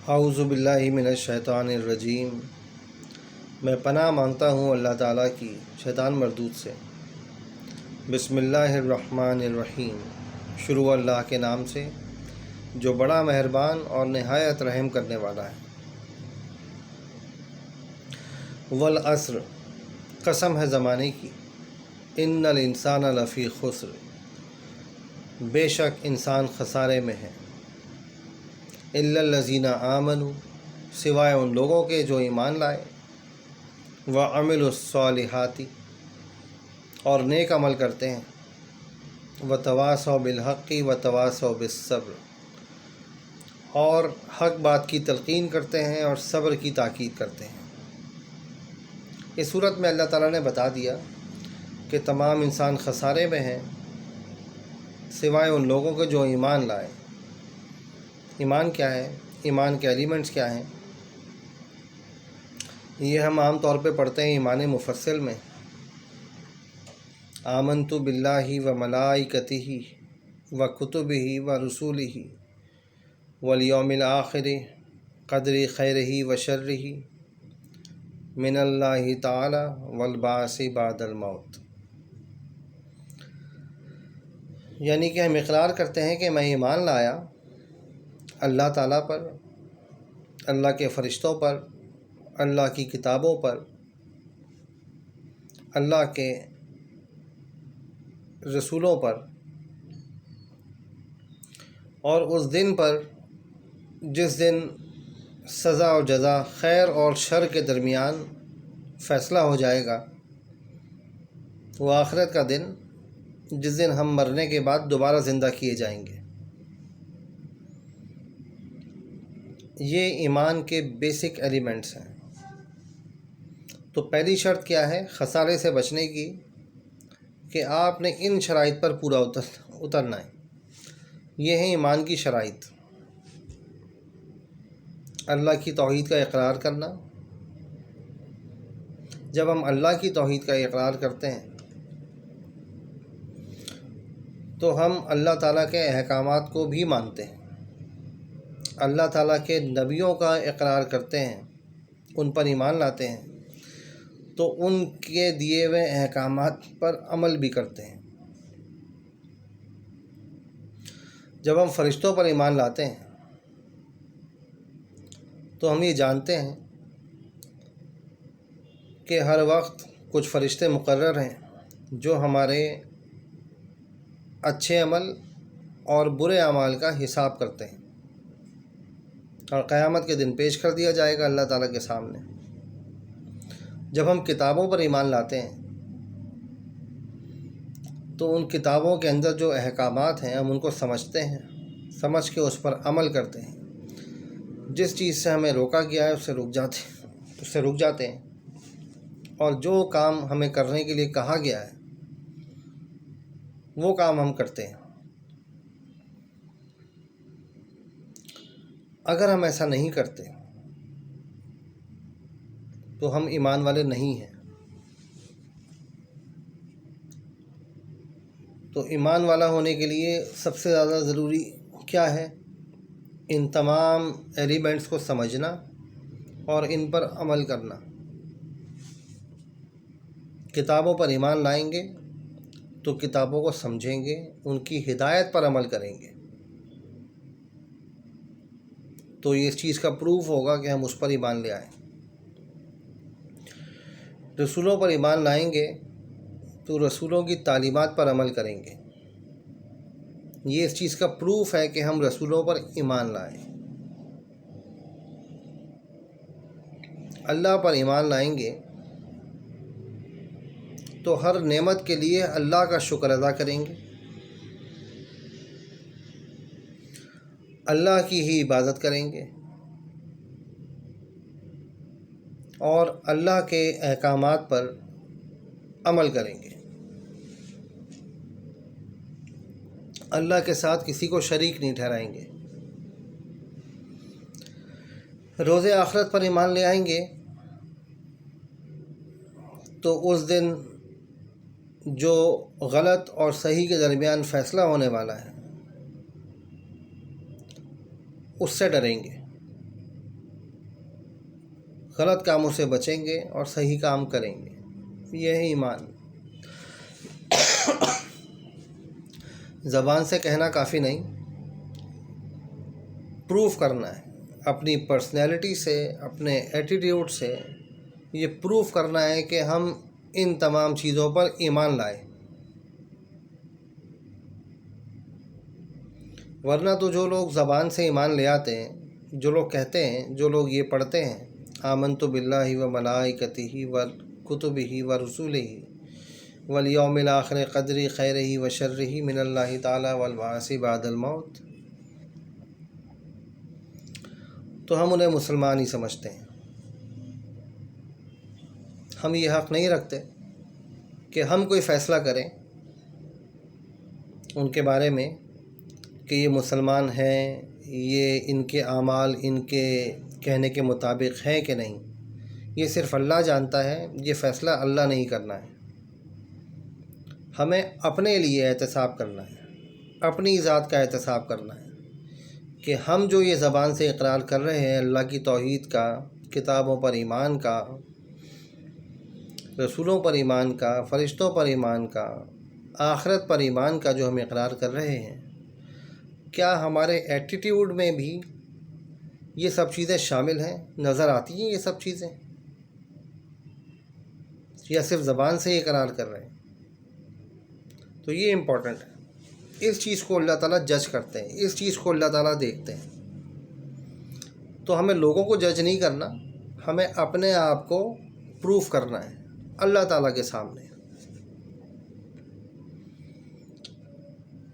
اعوذ باللہ من الشیطان الرجیم۔ میں پناہ مانگتا ہوں اللہ تعالیٰ کی شیطان مردود سے۔ بسم اللہ الرحمن الرحیم۔ شروع اللہ کے نام سے جو بڑا مہربان اور نہایت رحم کرنے والا ہے۔ والعصر، قسم ہے زمانے کی، ان الانسان لفی خسر، بے شک انسان خسارے میں ہے۔ الا الذین آمنوا، سوائے ان لوگوں کے جو ایمان لائے، وعملوا الصالحات، اور نیک عمل کرتے ہیں، وتواصوا بالحق وتواصوا بالصبر، اور حق بات کی تلقین کرتے ہیں اور صبر کی تاکید کرتے ہیں۔ اس صورت میں اللہ تعالیٰ نے بتا دیا کہ تمام انسان خسارے میں ہیں سوائے ان لوگوں کے جو ایمان لائے۔ ایمان کیا ہے؟ ایمان کے ایلیمنٹس کیا ہیں؟ یہ ہم عام طور پہ پڑھتے ہیں ایمان مفصل میں، آمنت باللہ و ملائکتہ و کتبہ و رسولہ والیوم الآخر قدر خیرہ و شرہ من اللہ تعالی والبعث بعد الموت۔ یعنی کہ ہم اقرار کرتے ہیں کہ میں ایمان لایا اللہ تعالیٰ پر، اللہ کے فرشتوں پر، اللہ کی کتابوں پر، اللہ کے رسولوں پر، اور اس دن پر جس دن سزا اور جزا، خیر اور شر کے درمیان فیصلہ ہو جائے گا، وہ آخرت کا دن جس دن ہم مرنے کے بعد دوبارہ زندہ کیے جائیں گے۔ یہ ایمان کے بیسک ایلیمنٹس ہیں۔ تو پہلی شرط کیا ہے خسارے سے بچنے کی؟ کہ آپ نے ان شرائط پر پورا اترنا ہے۔ یہ ہیں ایمان کی شرائط۔ اللہ کی توحید کا اقرار کرنا۔ جب ہم اللہ کی توحید کا اقرار کرتے ہیں تو ہم اللہ تعالیٰ کے احکامات کو بھی مانتے ہیں، اللہ تعالیٰ کے نبیوں کا اقرار کرتے ہیں، ان پر ایمان لاتے ہیں، تو ان کے دیے ہوئے احکامات پر عمل بھی کرتے ہیں۔ جب ہم فرشتوں پر ایمان لاتے ہیں تو ہم یہ جانتے ہیں کہ ہر وقت کچھ فرشتے مقرر ہیں جو ہمارے اچھے عمل اور برے اعمال کا حساب کرتے ہیں، اور قیامت کے دن پیش کر دیا جائے گا اللہ تعالیٰ کے سامنے۔ جب ہم کتابوں پر ایمان لاتے ہیں تو ان کتابوں کے اندر جو احکامات ہیں ہم ان کو سمجھتے ہیں، سمجھ کے اس پر عمل کرتے ہیں۔ جس چیز سے ہمیں روکا گیا ہے اس سے رک جاتے ہیں، اور جو کام ہمیں کرنے کے لیے کہا گیا ہے وہ کام ہم کرتے ہیں۔ اگر ہم ایسا نہیں کرتے تو ہم ایمان والے نہیں ہیں۔ تو ایمان والا ہونے کے لیے سب سے زیادہ ضروری کیا ہے؟ ان تمام ایلیمنٹس کو سمجھنا اور ان پر عمل کرنا۔ کتابوں پر ایمان لائیں گے تو کتابوں کو سمجھیں گے، ان کی ہدایت پر عمل کریں گے، تو یہ اس چیز کا پروف ہوگا کہ ہم اس پر ایمان لے آئیں۔ رسولوں پر ایمان لائیں گے تو رسولوں کی تعلیمات پر عمل کریں گے، یہ اس چیز کا پروف ہے کہ ہم رسولوں پر ایمان لائیں۔ اللہ پر ایمان لائیں گے تو ہر نعمت کے لیے اللہ کا شکر ادا کریں گے، اللہ کی ہی عبادت کریں گے، اور اللہ کے احکامات پر عمل کریں گے۔ اللہ کے ساتھ کسی کو شریک نہیں ٹھہرائیں گے۔ روز آخرت پر ایمان لے آئیں گے تو اس دن جو غلط اور صحیح کے درمیان فیصلہ ہونے والا ہے اس سے ڈریں گے۔ غلط کاموں سے بچیں گے اور صحیح کام کریں گے. یہ ہے ایمان. زبان سے کہنا کافی نہیں، پروف کرنا ہے اپنی پرسنالٹی سے، اپنے ایٹیٹیوڈ سے. یہ پروف کرنا ہے کہ ہم ان تمام چیزوں پر ایمان لائے. ورنہ تو جو لوگ زبان سے ایمان لے آتے ہیں، جو لوگ کہتے ہیں، جو لوگ یہ پڑھتے ہیں آمنت باللہ و ملائکتہ و کتبہ و رسولہ والیوم الآخر قدر خیرہ و شرہ من اللہ تعالی والبعث بعد الموت، تو ہم انہیں مسلمان ہی سمجھتے ہیں. ہم یہ حق نہیں رکھتے کہ ہم کوئی فیصلہ کریں ان کے بارے میں کہ یہ مسلمان ہیں، یہ ان کے اعمال ان کے کہنے کے مطابق ہیں کہ نہیں. یہ صرف اللہ جانتا ہے، یہ فیصلہ اللہ نہیں کرنا ہے. ہمیں اپنے لیے احتساب کرنا ہے، اپنی ذات کا احتساب کرنا ہے کہ ہم جو یہ زبان سے اقرار کر رہے ہیں اللہ کی توحید کا، کتابوں پر ایمان کا، رسولوں پر ایمان کا، فرشتوں پر ایمان کا، آخرت پر ایمان کا جو ہم اقرار کر رہے ہیں، کیا ہمارے ایٹیٹیوڈ میں بھی یہ سب چیزیں شامل ہیں؟ نظر آتی ہیں یہ سب چیزیں، یا صرف زبان سے ہی اقرار کر رہے ہیں؟ تو یہ امپورٹنٹ ہے. اس چیز کو اللہ تعالیٰ جج کرتے ہیں، اس چیز کو اللہ تعالیٰ دیکھتے ہیں. تو ہمیں لوگوں کو جج نہیں کرنا، ہمیں اپنے آپ کو پروف کرنا ہے اللہ تعالیٰ کے سامنے.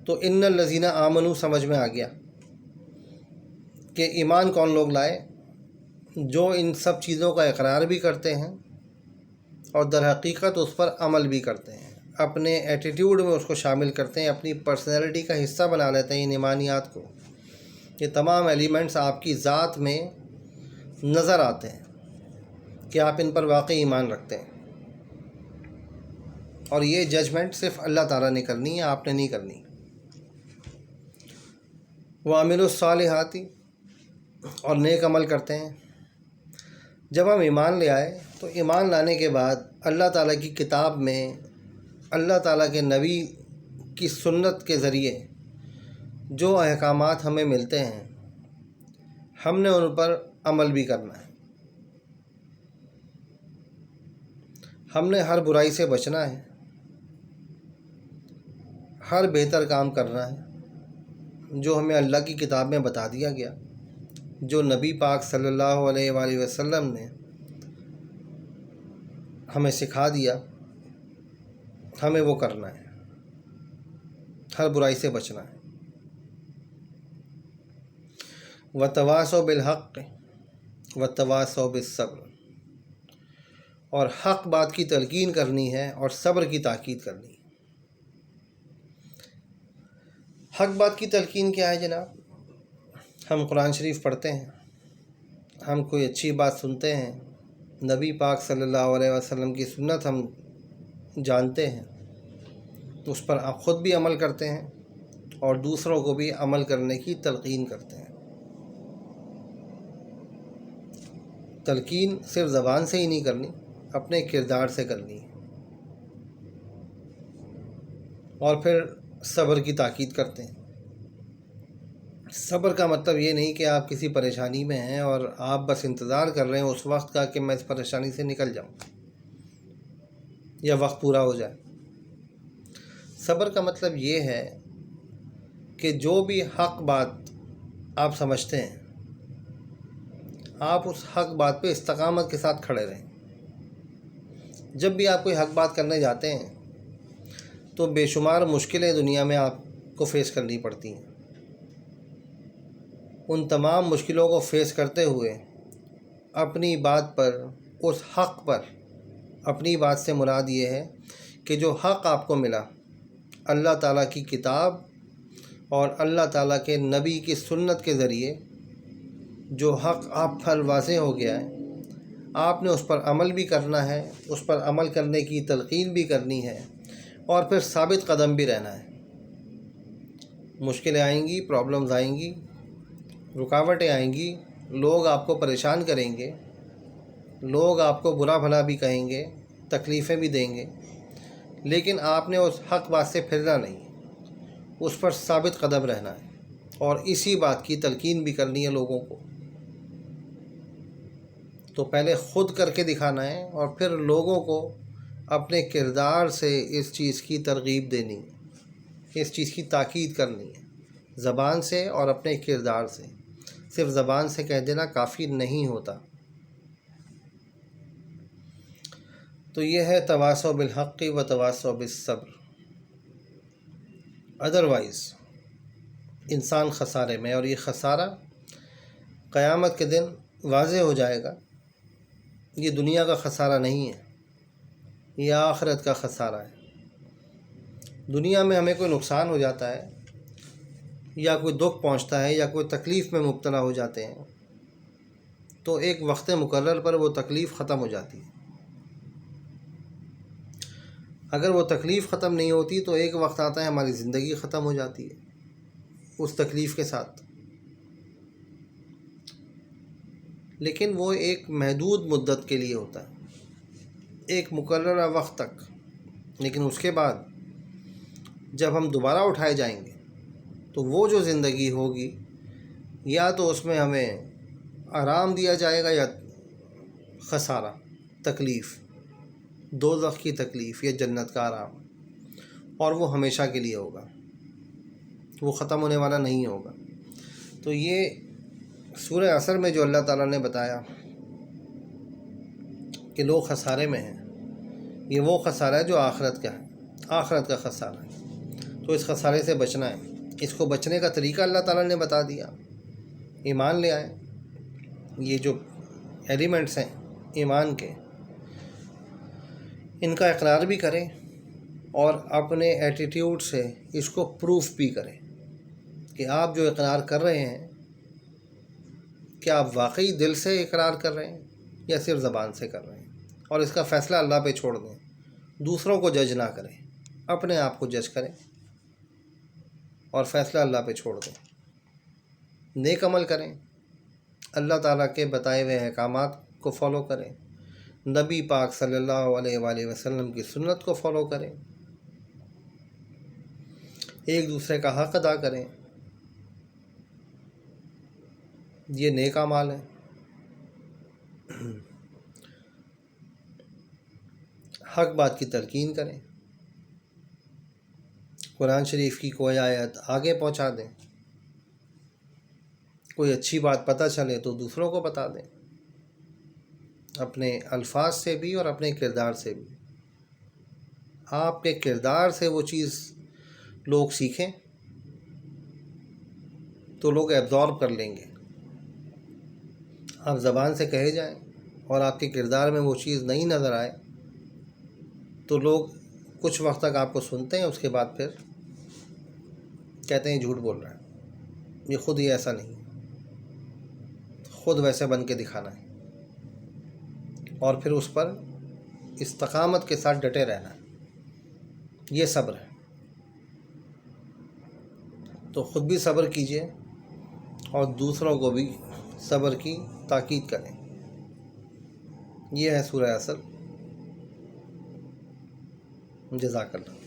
تو ان الذین آمنوا سمجھ میں آ گیا کہ ایمان کون لوگ لائے؟ جو ان سب چیزوں کا اقرار بھی کرتے ہیں اور در حقیقت اس پر عمل بھی کرتے ہیں، اپنے ایٹیٹیوڈ میں اس کو شامل کرتے ہیں، اپنی پرسنالٹی کا حصہ بنا لیتے ہیں ان ایمانیات کو. یہ تمام ایلیمنٹس آپ کی ذات میں نظر آتے ہیں کہ آپ ان پر واقعی ایمان رکھتے ہیں. اور یہ ججمنٹ صرف اللہ تعالیٰ نے کرنی ہے، آپ نے نہیں کرنی. وَعَمِلُوا الصَّالِحَاتِ، اور نیک عمل کرتے ہیں. جب ہم ایمان لے آئے تو ایمان لانے کے بعد اللہ تعالیٰ کی کتاب میں، اللہ تعالیٰ کے نبی کی سنت کے ذریعے جو احکامات ہمیں ملتے ہیں ہم نے ان پر عمل بھی کرنا ہے. ہم نے ہر برائی سے بچنا ہے، ہر بہتر کام کرنا ہے جو ہمیں اللہ کی کتاب میں بتا دیا گیا، جو نبی پاک صلی اللہ علیہ وآلہ وسلم نے ہمیں سکھا دیا، ہمیں وہ کرنا ہے، ہر برائی سے بچنا ہے. وَتَوَاصَوْا بِالْحَقِّ وَتَوَاصَوْا بِالصَّبْرِ، اور حق بات کی تلقین کرنی ہے اور صبر کی تاکید کرنی ہے. حق بات کی تلقین کیا ہے جناب؟ ہم قرآن شریف پڑھتے ہیں، ہم کوئی اچھی بات سنتے ہیں، نبی پاک صلی اللہ علیہ وسلم کی سنت ہم جانتے ہیں، اس پر خود بھی عمل کرتے ہیں اور دوسروں کو بھی عمل کرنے کی تلقین کرتے ہیں. تلقین صرف زبان سے ہی نہیں کرنی، اپنے کردار سے کرنی ہے. اور پھر صبر کی تاکید کرتے ہیں. صبر کا مطلب یہ نہیں کہ آپ کسی پریشانی میں ہیں اور آپ بس انتظار کر رہے ہیں اس وقت کا کہ میں اس پریشانی سے نکل جاؤں یا وقت پورا ہو جائے. صبر کا مطلب یہ ہے کہ جو بھی حق بات آپ سمجھتے ہیں آپ اس حق بات پہ استقامت کے ساتھ کھڑے رہیں. جب بھی آپ کوئی حق بات کرنے جاتے ہیں تو بے شمار مشکلیں دنیا میں آپ کو فیس کرنی پڑتی ہیں. ان تمام مشکلوں کو فیس کرتے ہوئے اپنی بات پر، اس حق پر، اپنی بات سے مراد یہ ہے کہ جو حق آپ کو ملا اللہ تعالیٰ کی کتاب اور اللہ تعالیٰ کے نبی کی سنت کے ذریعے، جو حق آپ پر واضح ہو گیا ہے، آپ نے اس پر عمل بھی کرنا ہے، اس پر عمل کرنے کی تلقین بھی کرنی ہے اور پھر ثابت قدم بھی رہنا ہے. مشکلیں آئیں گی، پرابلمز آئیں گی، رکاوٹیں آئیں گی، لوگ آپ کو پریشان کریں گے، لوگ آپ کو برا بھلا بھی کہیں گے، تکلیفیں بھی دیں گے، لیکن آپ نے اس حق بات سے پھرنا نہیں، اس پر ثابت قدم رہنا ہے اور اسی بات کی تلقین بھی کرنی ہے لوگوں کو۔ تو پہلے خود کر کے دکھانا ہے اور پھر لوگوں کو اپنے کردار سے اس چیز کی ترغیب دینی ہے، اس چیز کی تاکید کرنی ہے، زبان سے اور اپنے کردار سے۔ صرف زبان سے کہہ دینا کافی نہیں ہوتا۔ تو یہ ہے تواصوا بالحق و تواصوا بالصبر۔ ادروائز انسان خسارے میں، اور یہ خسارہ قیامت کے دن واضح ہو جائے گا۔ یہ دنیا کا خسارہ نہیں ہے، یہ آخرت کا خسارہ ہے۔ دنیا میں ہمیں کوئی نقصان ہو جاتا ہے یا کوئی دکھ پہنچتا ہے یا کوئی تکلیف میں مبتلا ہو جاتے ہیں تو ایک وقت مقرر پر وہ تکلیف ختم ہو جاتی ہے۔ اگر وہ تکلیف ختم نہیں ہوتی تو ایک وقت آتا ہے ہماری زندگی ختم ہو جاتی ہے اس تکلیف کے ساتھ، لیکن وہ ایک محدود مدت کے لیے ہوتا ہے، ایک مقررہ وقت تک۔ لیکن اس کے بعد جب ہم دوبارہ اٹھائے جائیں گے تو وہ جو زندگی ہوگی، یا تو اس میں ہمیں آرام دیا جائے گا یا خسارہ، تکلیف، دوزخ کی تکلیف یا جنت کا آرام، اور وہ ہمیشہ کے لیے ہوگا، وہ ختم ہونے والا نہیں ہوگا۔ تو یہ سورہ عصر میں جو اللہ تعالیٰ نے بتایا کہ لوگ خسارے میں ہیں، یہ وہ خسارہ ہے جو آخرت کا ہے، آخرت کا خسارہ ہے۔ تو اس خسارے سے بچنا ہے۔ اس کو بچنے کا طریقہ اللہ تعالیٰ نے بتا دیا۔ ایمان لے آئیں، یہ جو ایلیمنٹس ہیں ایمان کے، ان کا اقرار بھی کریں اور اپنے ایٹیٹیوڈ سے اس کو پروف بھی کریں کہ آپ جو اقرار کر رہے ہیں، کیا آپ واقعی دل سے اقرار کر رہے ہیں یا صرف زبان سے کر رہے ہیں۔ اور اس کا فیصلہ اللہ پہ چھوڑ دیں، دوسروں کو جج نہ کریں، اپنے آپ کو جج کریں اور فیصلہ اللہ پہ چھوڑ دیں۔ نیک عمل کریں، اللہ تعالیٰ کے بتائے ہوئے احکامات کو فالو کریں، نبی پاک صلی اللہ علیہ وآلہ وسلم کی سنت کو فالو کریں، ایک دوسرے کا حق ادا کریں۔ یہ نیک اعمال ہیں۔ حق بات کی تلقین کریں، قرآن شریف کی کوئی آیت آگے پہنچا دیں، کوئی اچھی بات پتہ چلے تو دوسروں کو بتا دیں، اپنے الفاظ سے بھی اور اپنے کردار سے بھی۔ آپ کے کردار سے وہ چیز لوگ سیکھیں تو لوگ ایبزارب کر لیں گے۔ آپ زبان سے کہے جائیں اور آپ کے کردار میں وہ چیز نہیں نظر آئے تو لوگ کچھ وقت تک آپ کو سنتے ہیں، اس کے بعد پھر کہتے ہیں جھوٹ بول رہا ہے، یہ خود ہی ایسا نہیں ہے، خود ویسے بن کے دکھانا ہے، اور پھر اس پر استقامت کے ساتھ ڈٹے رہنا ہے۔ یہ صبر ہے۔ تو خود بھی صبر کیجئے اور دوسروں کو بھی صبر کی تاکید کریں۔ یہ ہے سورہ عصر۔ جزاک اللہ۔